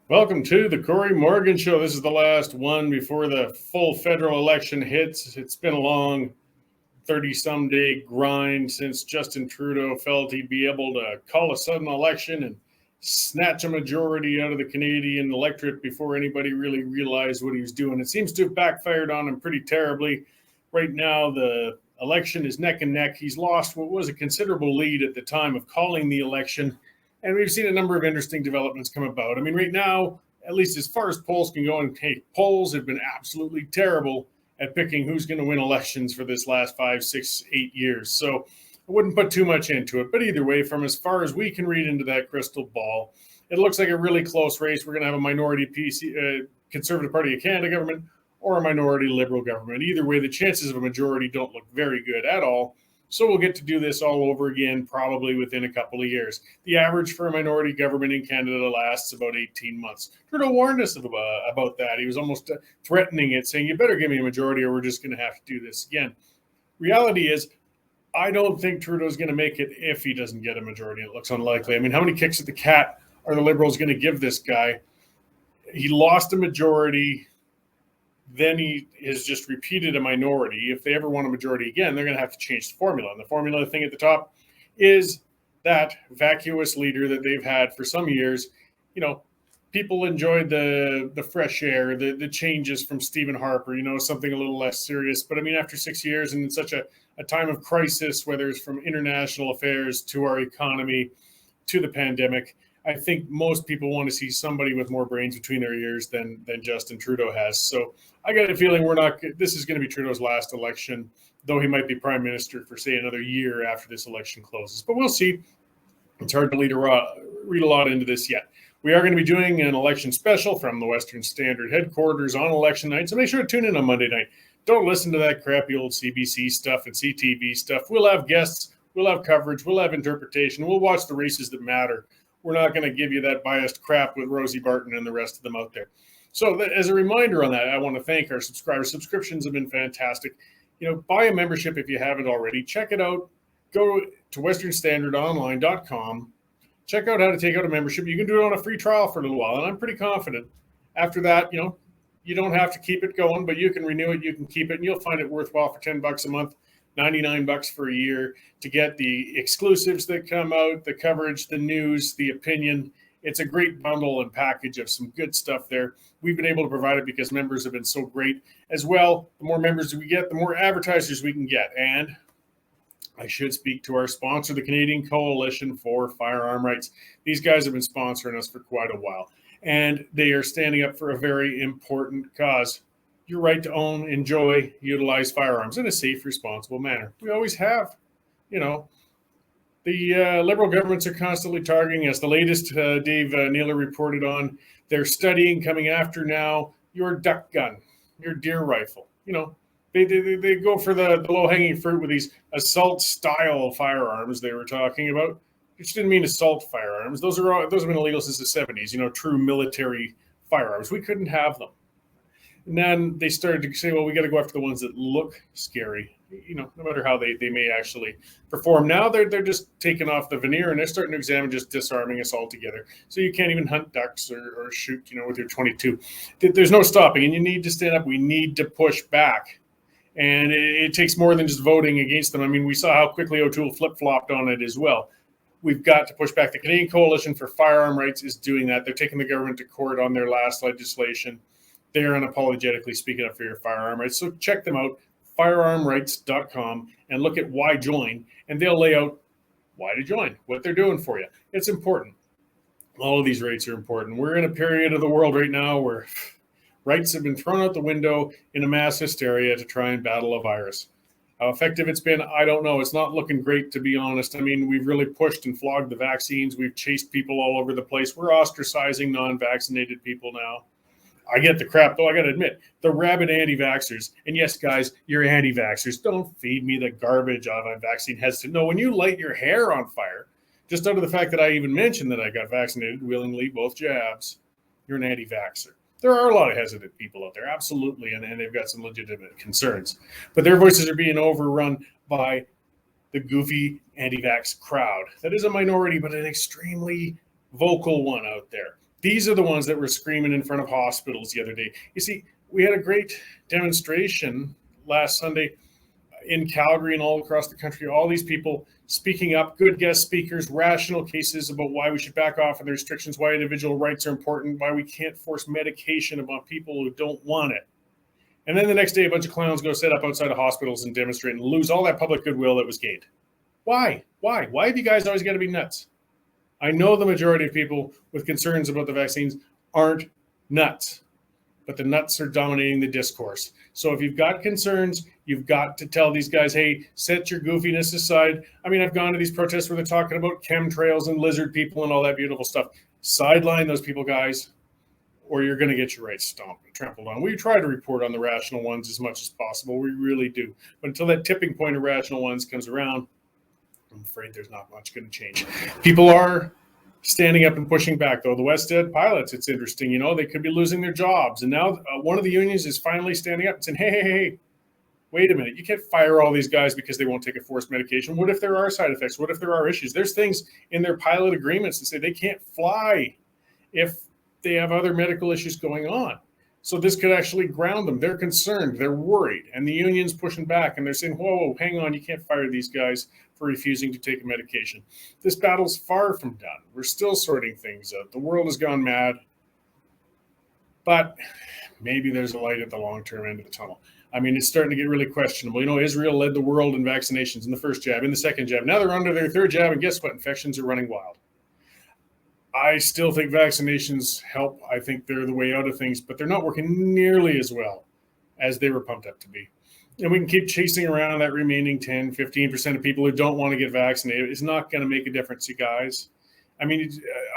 Welcome to the Cory Morgan Show. This is the last one before the full federal election hits. It's been a long 30-some day grind since Justin Trudeau felt he'd be able to call a sudden election and snatch a majority out of the Canadian electorate before anybody really realized what he was doing. It seems to have backfired on him pretty terribly. Right now, the election is neck and neck. He's lost what was a considerable lead at the time of calling the election. And we've seen a number of interesting developments come about. I mean, right now, at least as far as polls can go, and hey, polls have been absolutely terrible at picking who's going to win elections for this last 5, 6, 8 years. So I wouldn't put too much into it. But either way, from as far as we can read into that crystal ball, it looks like a really close race. We're going to have a minority Conservative Party of Canada government or a minority Liberal government. Either way, the chances of a majority don't look very good at all. So we'll get to do this all over again, probably within a couple of years. The average for a minority government in Canada lasts about 18 months. Trudeau warned us about that. He was almost threatening it, saying, you better give me a majority or we're just going to have to do this again. Reality is, I don't think Trudeau's going to make it if he doesn't get a majority. It looks unlikely. I mean, how many kicks at the cat are the Liberals going to give this guy? He lost a majority. Then he has just repeated a minority. If they ever want a majority again, they're going to have to change the formula. And the formula thing at the top is that vacuous leader that they've had for some years. You know, people enjoyed the fresh air, the changes from Stephen Harper, something a little less serious. But I mean, after 6 years and in such a time of crisis, whether it's from international affairs to our economy to the pandemic, I think most people want to see somebody with more brains between their ears than Justin Trudeau has. So I got a feeling this is going to be Trudeau's last election, though he might be prime minister for, say, another year after this election closes. But we'll see. It's hard to read a lot into this yet. We are going to be doing an election special from the Western Standard headquarters on election night, so make sure to tune in on Monday night. Don't listen to that crappy old CBC stuff and CTV stuff. We'll have guests, we'll have coverage, we'll have interpretation, we'll watch the races that matter. We're not going to give you that biased crap with Rosie Barton and the rest of them out there. So as a reminder on that, I want to thank our subscribers. Subscriptions have been fantastic. Buy a membership if you haven't already. Check it out. Go to westernstandardonline.com. Check out how to take out a membership. You can do it on a free trial for a little while, and I'm pretty confident. After that, you don't have to keep it going, but you can renew it, you can keep it, and you'll find it worthwhile for $10 a month. $99 for a year to get the exclusives that come out, the coverage, the news, the opinion. It's a great bundle and package of some good stuff there. We've been able to provide it because members have been so great. As well, the more members we get, the more advertisers we can get. And I should speak to our sponsor, the Canadian Coalition for Firearm Rights. These guys have been sponsoring us for quite a while, and they are standing up for a very important cause. Your right to own, enjoy, utilize firearms in a safe, responsible manner. We always have. The Liberal governments are constantly targeting us. The latest Dave Naylor reported on, they're studying, coming after now, your duck gun, your deer rifle. They go for the low-hanging fruit with these assault-style firearms they were talking about, which didn't mean assault firearms. Those have been illegal since the 70s, true military firearms. We couldn't have them. And then they started to say, well, we got to go after the ones that look scary, no matter how they may actually perform. Now they're just taking off the veneer and they're starting to examine just disarming us altogether. So you can't even hunt ducks or shoot, with your 22. There's no stopping, and you need to stand up. We need to push back. And it takes more than just voting against them. I mean, we saw how quickly O'Toole flip-flopped on it as well. We've got to push back. The Canadian Coalition for Firearm Rights is doing that. They're taking the government to court on their last legislation. They're unapologetically speaking up for your firearm rights. So check them out, firearmrights.com, and look at why join. And they'll lay out why to join, what they're doing for you. It's important. All of these rights are important. We're in a period of the world right now where rights have been thrown out the window in a mass hysteria to try and battle a virus. How effective it's been, I don't know. It's not looking great, to be honest. I mean, we've really pushed and flogged the vaccines. We've chased people all over the place. We're ostracizing non-vaccinated people now. I get the crap, though. I got to admit, the rabid anti-vaxxers, and yes, guys, you're anti-vaxxers. Don't feed me the garbage of a vaccine hesitant. No, when you light your hair on fire, just out of the fact that I even mentioned that I got vaccinated willingly, both jabs, you're an anti-vaxxer. There are a lot of hesitant people out there, absolutely, and they've got some legitimate concerns. But their voices are being overrun by the goofy anti-vax crowd. That is a minority, but an extremely vocal one out there. These are the ones that were screaming in front of hospitals the other day. You see, we had a great demonstration last Sunday in Calgary and all across the country, all these people speaking up, good guest speakers, rational cases about why we should back off on the restrictions, why individual rights are important, why we can't force medication upon people who don't want it. And then the next day, a bunch of clowns go set up outside of hospitals and demonstrate and lose all that public goodwill that was gained. Why? Why? Why have you guys always got to be nuts? I know the majority of people with concerns about the vaccines aren't nuts, but the nuts are dominating the discourse. So if you've got concerns, you've got to tell these guys, hey, set your goofiness aside. I mean, I've gone to these protests where they're talking about chemtrails and lizard people and all that beautiful stuff. Sideline those people, guys, or you're going to get your rights stomped and trampled on. We try to report on the rational ones as much as possible. We really do. But until that tipping point of rational ones comes around, I'm afraid there's not much going to change. People are standing up and pushing back, though. The WestJet pilots, it's interesting, you know, they could be losing their jobs. And now one of the unions is finally standing up and saying, hey, wait a minute. You can't fire all these guys because they won't take a forced medication. What if there are side effects? What if there are issues? There's things in their pilot agreements that say they can't fly if they have other medical issues going on. So this could actually ground them. They're concerned. They're worried. And the union's pushing back and they're saying, whoa, hang on. You can't fire these guys for refusing to take a medication. This battle's far from done. We're still sorting things out. The world has gone mad. But maybe there's a light at the long-term end of the tunnel. I mean, it's starting to get really questionable. You know, Israel led the world in vaccinations in the first jab, in the second jab. Now they're under their third jab, and guess what? Infections are running wild. I still think vaccinations help. I think they're the way out of things, but they're not working nearly as well as they were pumped up to be. And we can keep chasing around that remaining 10, 15% of people who don't want to get vaccinated. It's not going to make a difference, you guys. I mean,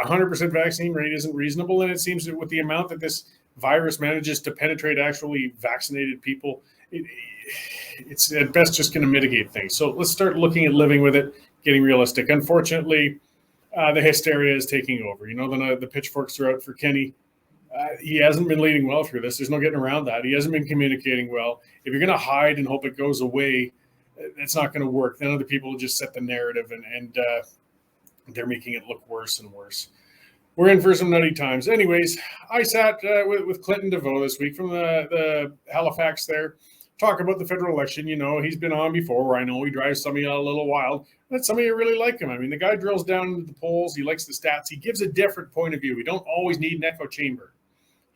100% vaccine rate isn't reasonable, and it seems that with the amount that this virus manages to penetrate actually vaccinated people, it's at best just going to mitigate things. So let's start looking at living with it, getting realistic. Unfortunately, the hysteria is taking over. You know, the pitchforks are out for Kenny. He hasn't been leading well through this. There's no getting around that. He hasn't been communicating well. If you're going to hide and hope it goes away, it's not going to work. Then other people will just set the narrative, and they're making it look worse and worse. We're in for some nutty times. Anyways, I sat with Clinton Desveaux this week from the Halifax there, talk about the federal election. You know, he's been on before. I know he drives some of you a little wild, but some of you really like him. I mean, the guy drills down into the polls. He likes the stats. He gives a different point of view. We don't always need an echo chamber.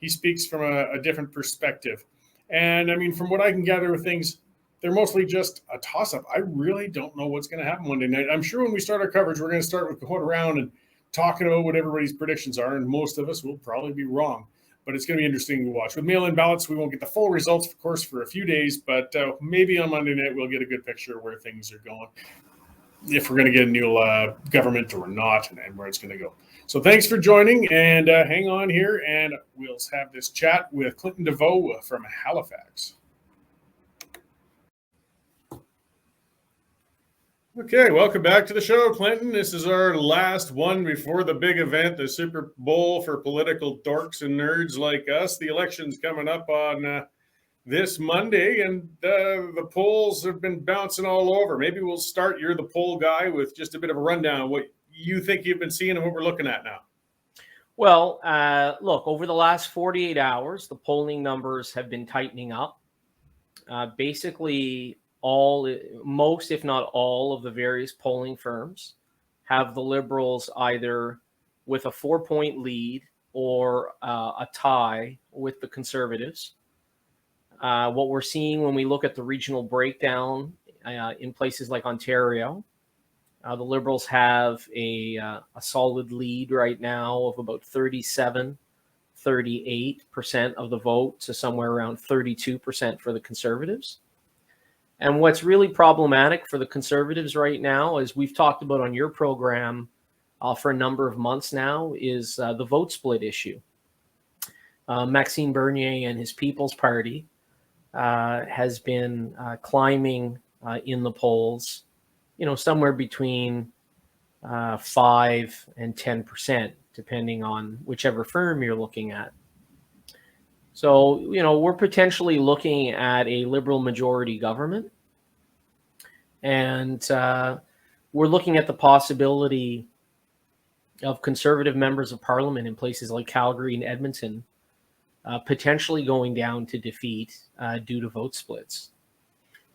He speaks from a different perspective. And I mean, from what I can gather with things, they're mostly just a toss-up. I really don't know what's going to happen Monday night. I'm sure when we start our coverage, we're going to start with going around and talking about what everybody's predictions are, and most of us will probably be wrong. But it's going to be interesting to watch. With mail-in ballots, we won't get the full results, of course, for a few days, but maybe on Monday night we'll get a good picture of where things are going, if we're going to get a new government or not, and where it's going to go. So thanks for joining, and hang on here, and we'll have this chat with Clinton Desveaux from Halifax. Okay, welcome back to the show, Clinton. This is our last one before the big event, the Super Bowl for political dorks and nerds like us. The election's coming up on this Monday, and the polls have been bouncing all over. Maybe we'll start, you're the poll guy, with just a bit of a rundown of what you think you've been seeing and what we're looking at now. Well, look, over the last 48 hours, the polling numbers have been tightening up. Basically, most, if not all, of the various polling firms have the Liberals either with a 4-point lead or a tie with the Conservatives. What we're seeing when we look at the regional breakdown in places like Ontario, the Liberals have a solid lead right now of about 38% of the vote to somewhere around 32% for the Conservatives. And what's really problematic for the Conservatives right now, as we've talked about on your program for a number of months now, is the vote split issue. Maxime Bernier and his People's Party has been climbing in the polls, you know, somewhere between 5 and 10%, depending on whichever firm you're looking at. So, you know, we're potentially looking at a Liberal majority government. And we're looking at the possibility of Conservative members of Parliament in places like Calgary and Edmonton potentially going down to defeat due to vote splits.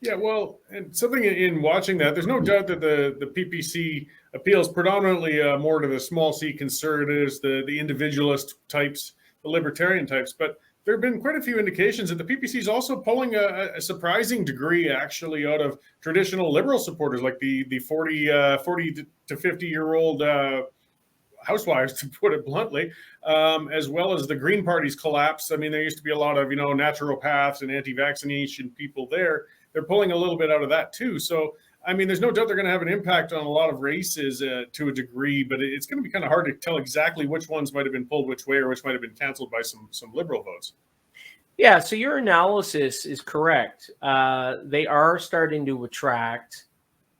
Yeah, well, and something in watching that, there's no doubt that the PPC appeals predominantly more to the small C conservatives, the individualist types, the libertarian types. But there have been quite a few indications that the PPC is also pulling a surprising degree, actually, out of traditional liberal supporters, like the 40 to 50-year-old housewives, to put it bluntly, as well as the Green Party's collapse. I mean, there used to be a lot of, naturopaths and anti-vaccination people there. They're pulling a little bit out of that too. So, I mean, there's no doubt they're going to have an impact on a lot of races to a degree, but it's going to be kind of hard to tell exactly which ones might have been pulled which way or which might have been canceled by some liberal votes. Yeah, so your analysis is correct. They are starting to attract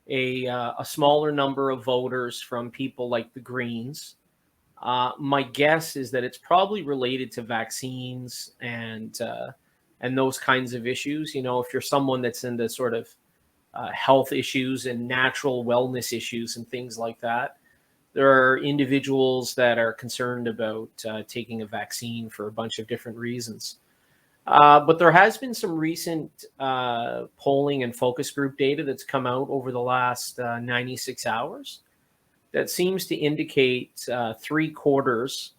a smaller number of voters from people like the Greens. My guess is that it's probably related to vaccines and those kinds of issues. If you're someone that's into sort of health issues and natural wellness issues and things like that, there are individuals that are concerned about taking a vaccine for a bunch of different reasons. But there has been some recent polling and focus group data that's come out over the last 96 hours that seems to indicate 3/4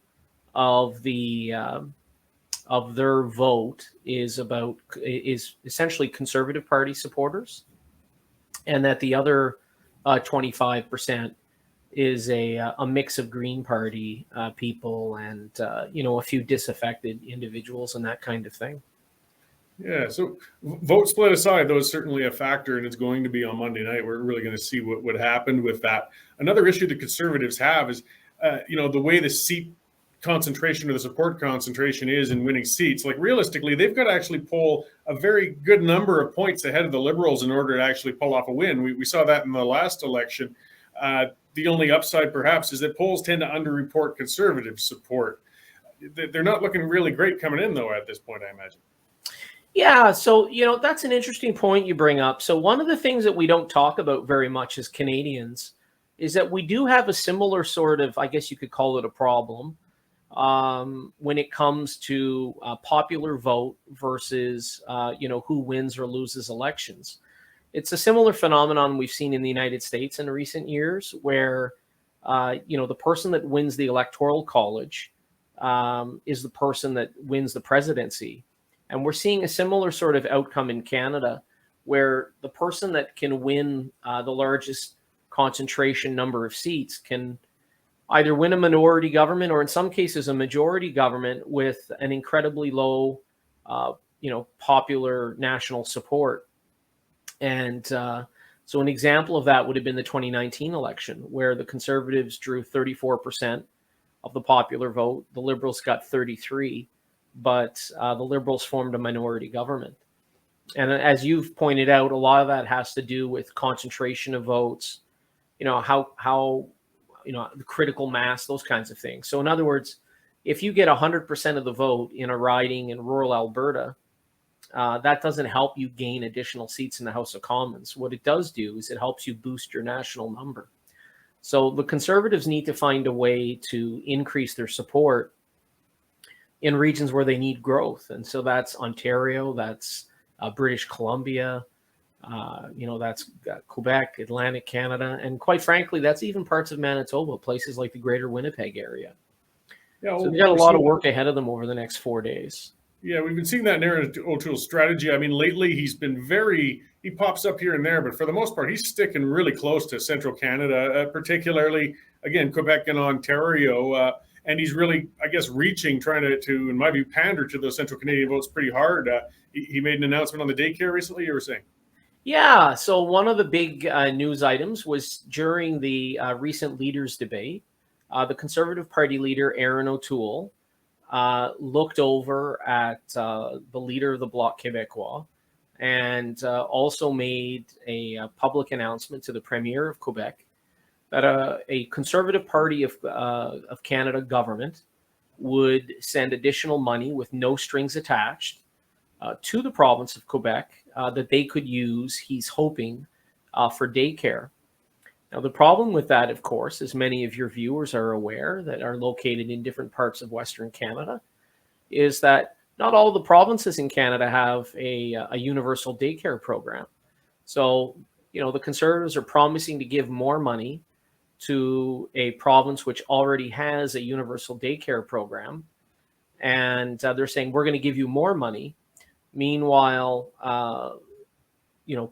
of their vote is essentially Conservative Party supporters, and that the other 25% is a mix of Green Party people and a few disaffected individuals and that kind of thing. Yeah, so vote split aside, though, is certainly a factor, and it's going to be on Monday night. We're really going to see what happened with that. Another issue the Conservatives have is, the way the seat concentration or the support concentration is in winning seats. Like, realistically, they've got to actually pull a very good number of points ahead of the Liberals in order to actually pull off a win. We saw that in the last election. The only upside, perhaps, is that polls tend to underreport Conservative support. They're not looking really great coming in, though, at this point, I imagine. Yeah, so, that's an interesting point you bring up. So one of the things that we don't talk about very much as Canadians is that we do have a similar sort of, I guess you could call it a problem, when it comes to popular vote versus, who wins or loses elections. It's a similar phenomenon we've seen in the United States in recent years where, the person that wins the Electoral College is the person that wins the presidency. And we're seeing a similar sort of outcome in Canada where the person that can win the largest concentration number of seats can either win a minority government or in some cases a majority government with an incredibly low, popular national support. And so an example of that would have been the 2019 election where the Conservatives drew 34% of the popular vote. The Liberals got 33%. But the Liberals formed a minority government. And as you've pointed out, a lot of that has to do with concentration of votes, how the critical mass, those kinds of things. So in other words, if you get 100% of the vote in a riding in rural Alberta, that doesn't help you gain additional seats in the House of Commons. What it does do is it helps you boost your national number. So the Conservatives need to find a way to increase their support in regions where they need growth. And so that's Ontario, that's British Columbia, that's Quebec, Atlantic Canada, and quite frankly, that's even parts of Manitoba, places like the greater Winnipeg area. Yeah, so they've got a lot of work ahead of them over the next 4 days. Yeah, we've been seeing that in Aaron O'Toole's strategy. I mean, lately he's been he pops up here and there, but for the most part, he's sticking really close to central Canada, particularly, again, Quebec and Ontario. And he's really, I guess, trying to, in my view, pander to those central Canadian votes pretty hard. He made an announcement on the Daycare recently, you were saying? Yeah, so one of the big news items was during the recent leaders debate, the Conservative Party leader, Aaron O'Toole, looked over at the leader of the Bloc Québécois and also made a public announcement to the Premier of Quebec that a Conservative Party of Canada government would send additional money with no strings attached to the province of Quebec that they could use, he's hoping, for daycare. Now, the problem with that, of course, as many of your viewers are aware that are located in different parts of Western Canada, is that not all the provinces in Canada have a universal daycare program. So, the Conservatives are promising to give more money to a province which already has a universal daycare program. And they're saying, we're going to give you more money. Meanwhile,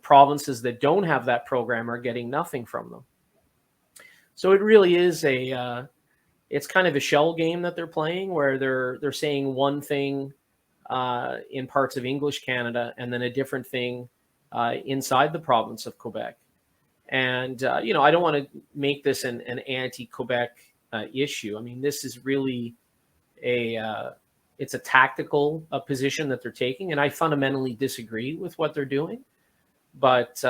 provinces that don't have that program are getting nothing from them. So it really is it's kind of a shell game that they're playing, where they're saying one thing in parts of English Canada and then a different thing inside the province of Quebec. And I don't want to make this an anti-Quebec issue. I mean, this is really it's a tactical position that they're taking, and I fundamentally disagree with what they're doing. But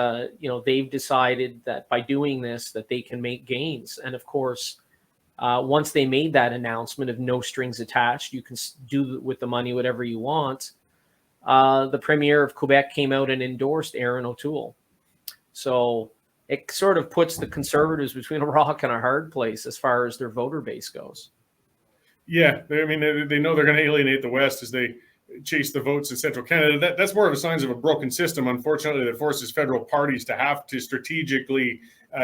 they've decided that by doing this, that they can make gains. And of course, once they made that announcement of no strings attached, you can do with the money whatever you want. The Premier of Quebec came out and endorsed Aaron O'Toole. So it sort of puts the Conservatives between a rock and a hard place as far as their voter base goes. Yeah, I mean, they know they're going to alienate the West as they chase the votes in Central Canada. That's more of a sign of a broken system, unfortunately, that forces federal parties to have to strategically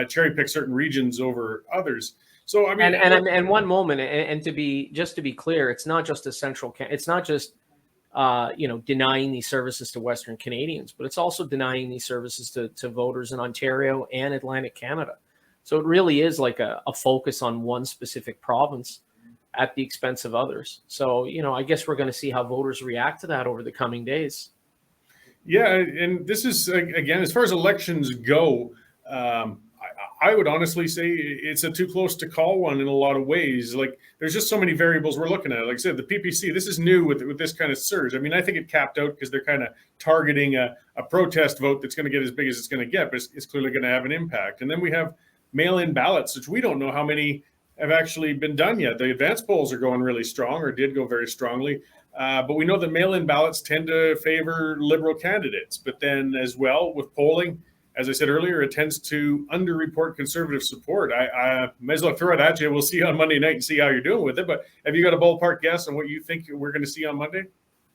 cherry pick certain regions over others. So I mean, and one moment, and to be clear, it's not just it's not just denying these services to Western Canadians, but it's also denying these services to voters in Ontario and Atlantic Canada. So it really is like a focus on one specific province at the expense of others. So, I guess we're going to see how voters react to that over the coming days. Yeah, and this is, again, as far as elections go, I would honestly say it's a too close to call one in a lot of ways. Like, there's just so many variables we're looking at. Like I said, the PPC, this is new with this kind of surge. I mean, I think it capped out because they're kind of targeting a protest vote that's going to get as big as it's going to get, but it's clearly going to have an impact. And then we have mail-in ballots, which we don't know how many have actually been done yet. The advance polls are going really strong, or did go very strongly. But we know that mail-in ballots tend to favor Liberal candidates. But then as well with polling, as I said earlier, it tends to underreport Conservative support. I may as well throw it at you. We'll see you on Monday night and see how you're doing with it. But have you got a ballpark guess on what you think we're going to see on Monday?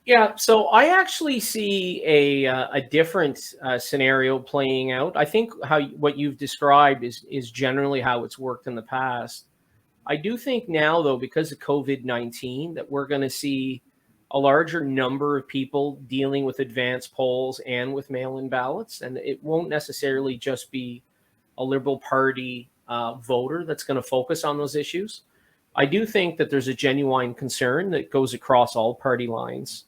Yeah, so I actually see a different scenario playing out. I think what you've described is generally how it's worked in the past. I do think now, though, because of COVID-19, that we're going to see a larger number of people dealing with advance polls and with mail-in ballots. And it won't necessarily just be a Liberal Party voter that's going to focus on those issues. I do think that there's a genuine concern that goes across all party lines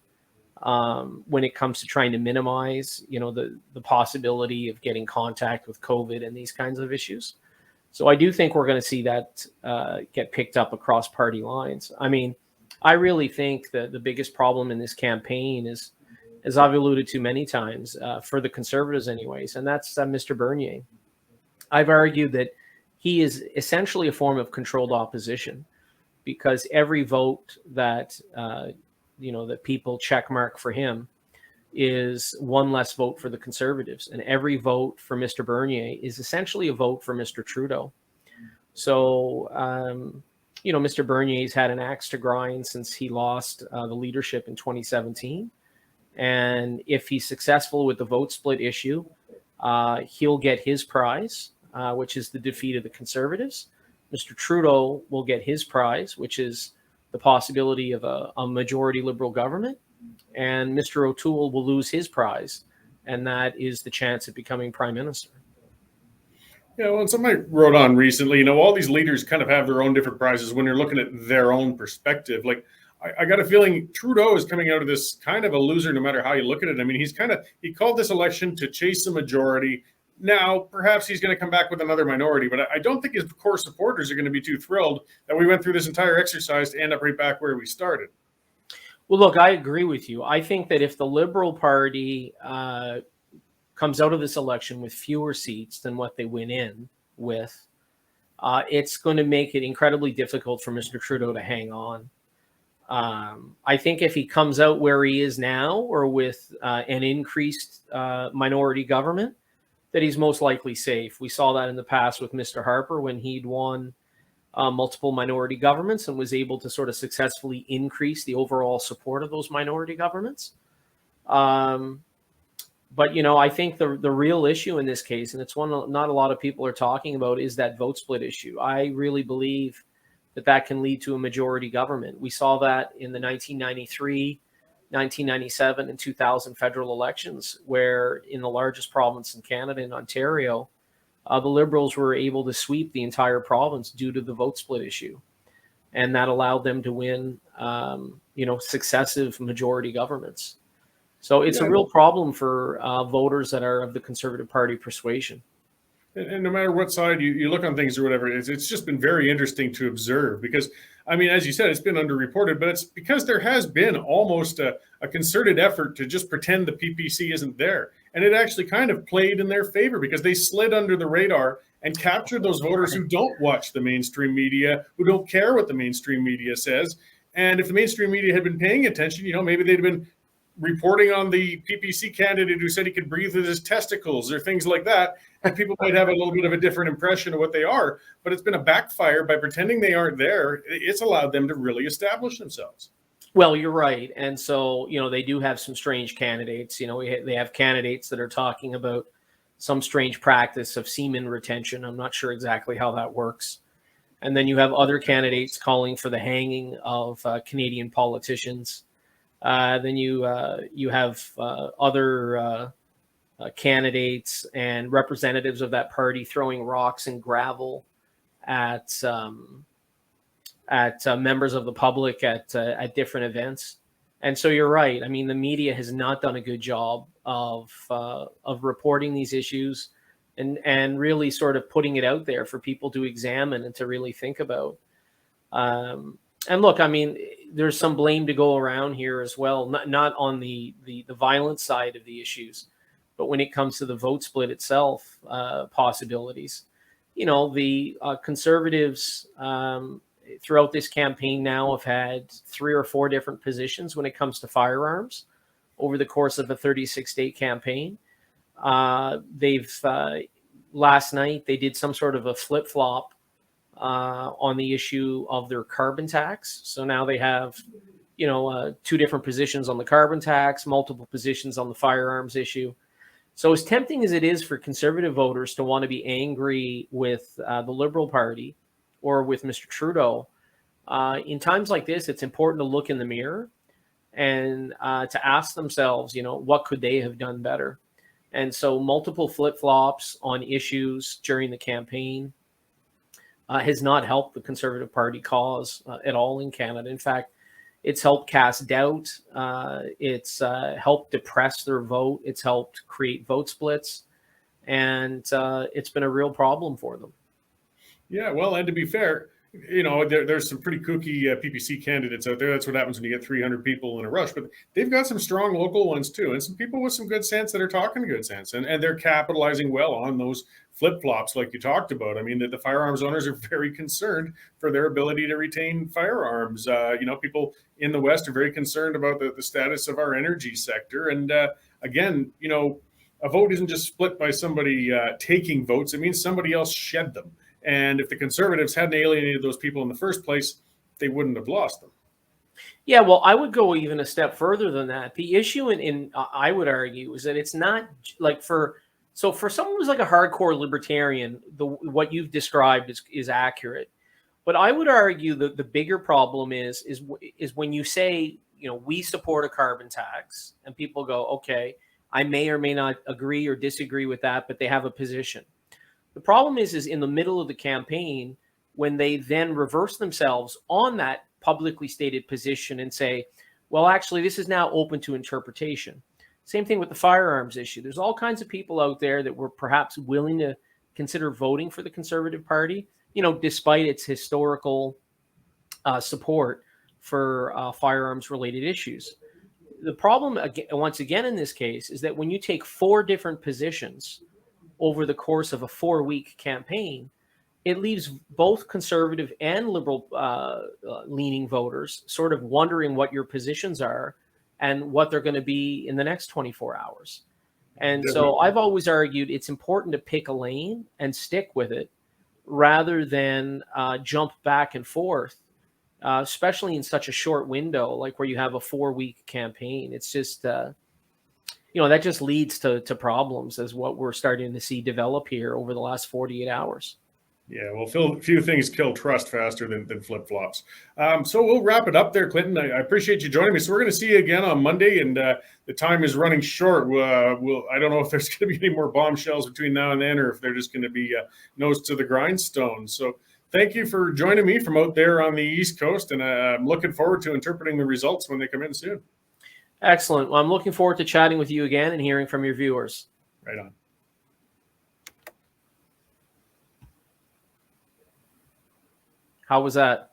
when it comes to trying to minimize, the possibility of getting contact with COVID and these kinds of issues. So I do think we're going to see that get picked up across party lines. I mean, I really think that the biggest problem in this campaign is, as I've alluded to many times, for the Conservatives anyways, and that's Mr. Bernier. I've argued that he is essentially a form of controlled opposition, because every vote that, that people checkmark for him is one less vote for the Conservatives. And every vote for Mr. Bernier is essentially a vote for Mr. Trudeau. So, Mr. Bernier's had an axe to grind since he lost the leadership in 2017. And if he's successful with the vote split issue, he'll get his prize, which is the defeat of the Conservatives. Mr. Trudeau will get his prize, which is the possibility of a majority Liberal government. And Mr. O'Toole will lose his prize, and that is the chance of becoming Prime Minister. Yeah, well, somebody wrote on recently, all these leaders kind of have their own different prizes when you're looking at their own perspective. Like, I got a feeling Trudeau is coming out of this kind of a loser no matter how you look at it. I mean, he called this election to chase a majority. Now, perhaps he's going to come back with another minority, but I don't think his core supporters are going to be too thrilled that we went through this entire exercise to end up right back where we started. Well, look, I agree with you. I think that if the Liberal Party comes out of this election with fewer seats than what they went in with, it's going to make it incredibly difficult for Mr. Trudeau to hang on. I think if he comes out where he is now, or with an increased minority government, that he's most likely safe. We saw that in the past with Mr. Harper when he'd won multiple minority governments and was able to sort of successfully increase the overall support of those minority governments. But, you know, I think the real issue in this case, and it's one not a lot of people are talking about, is that vote split issue. I really believe that can lead to a majority government. We saw that in the 1993, 1997, and 2000 federal elections, where in the largest province in Canada, in Ontario, the Liberals were able to sweep the entire province due to the vote split issue. And that allowed them to win, successive majority governments. So it's a real problem for voters that are of the Conservative Party persuasion. And no matter what side you look on things or whatever, it's just been very interesting to observe because, I mean, as you said, it's been underreported, but it's because there has been almost a concerted effort to just pretend the PPC isn't there. And it actually kind of played in their favor because they slid under the radar and captured those voters who don't watch the mainstream media, who don't care what the mainstream media says. And if the mainstream media had been paying attention, maybe they'd have been reporting on the PPC candidate who said he could breathe with his testicles or things like that. And people might have a little bit of a different impression of what they are, but it's been a backfire by pretending they aren't there. It's allowed them to really establish themselves. Well, you're right. And so, they do have some strange candidates. They have candidates that are talking about some strange practice of semen retention. I'm not sure exactly how that works. And then you have other candidates calling for the hanging of Canadian politicians. Then you have other candidates and representatives of that party throwing rocks and gravel at members of the public at different events. And so you're right. I mean, the media has not done a good job of reporting these issues and really sort of putting it out there for people to examine and to really think about. And look, I mean, there's some blame to go around here as well, not on the violent side of the issues, but when it comes to the vote split itself, possibilities. The Conservatives throughout this campaign now have had 3 or 4 different positions when it comes to firearms over the course of a 36-day campaign. Last night they did some sort of a flip-flop on the issue of their carbon tax. So now they have, 2 different positions on the carbon tax, multiple positions on the firearms issue. So as tempting as it is for Conservative voters to want to be angry with the Liberal Party or with Mr. Trudeau, in times like this, it's important to look in the mirror and to ask themselves, what could they have done better? And so multiple flip-flops on issues during the campaign has not helped the Conservative Party cause at all in Canada. In fact, it's helped cast doubt. It's helped depress their vote. It's helped create vote splits. And it's been a real problem for them. Yeah, well, and to be fair, there's some pretty kooky PPC candidates out there. That's what happens when you get 300 people in a rush. But they've got some strong local ones too, and some people with some good sense that are talking good sense, and they're capitalizing well on those flip-flops like you talked about. I mean, the firearms owners are very concerned for their ability to retain firearms. People in the West are very concerned about the status of our energy sector. And again, a vote isn't just split by somebody taking votes. It means somebody else shed them. And if the Conservatives hadn't alienated those people in the first place, they wouldn't have lost them. Yeah, well, I would go even a step further than that. The issue in I would argue is that it's not like for someone who's like a hardcore libertarian, what you've described is accurate. But I would argue that the bigger problem is when you say, we support a carbon tax, and people go, okay, I may or may not agree or disagree with that, but they have a position. The problem is in the middle of the campaign, when they then reverse themselves on that publicly stated position and say, well, actually, this is now open to interpretation. Same thing with the firearms issue. There's all kinds of people out there that were perhaps willing to consider voting for the Conservative Party, despite its historical support for firearms-related issues. The problem, once again, in this case, is that when you take 4 different positions over the course of a 4-week campaign, it leaves both Conservative and Liberal leaning voters sort of wondering what your positions are and what they're going to be in the next 24 hours. And Definitely. so I've always argued it's important to pick a lane and stick with it rather than jump back and forth, especially in such a short window, like where you have a 4-week campaign. It's just, that just leads to problems, as what we're starting to see develop here over the last 48 hours. Yeah, well, few things kill trust faster than flip-flops. So we'll wrap it up there, Clinton. I appreciate you joining me. So we're going to see you again on Monday, and the time is running short. I don't know if there's going to be any more bombshells between now and then, or if they're just going to be nose to the grindstone. So thank you for joining me from out there on the East Coast, and I'm looking forward to interpreting the results when they come in soon. Excellent. Well, I'm looking forward to chatting with you again and hearing from your viewers. Right on. How was that?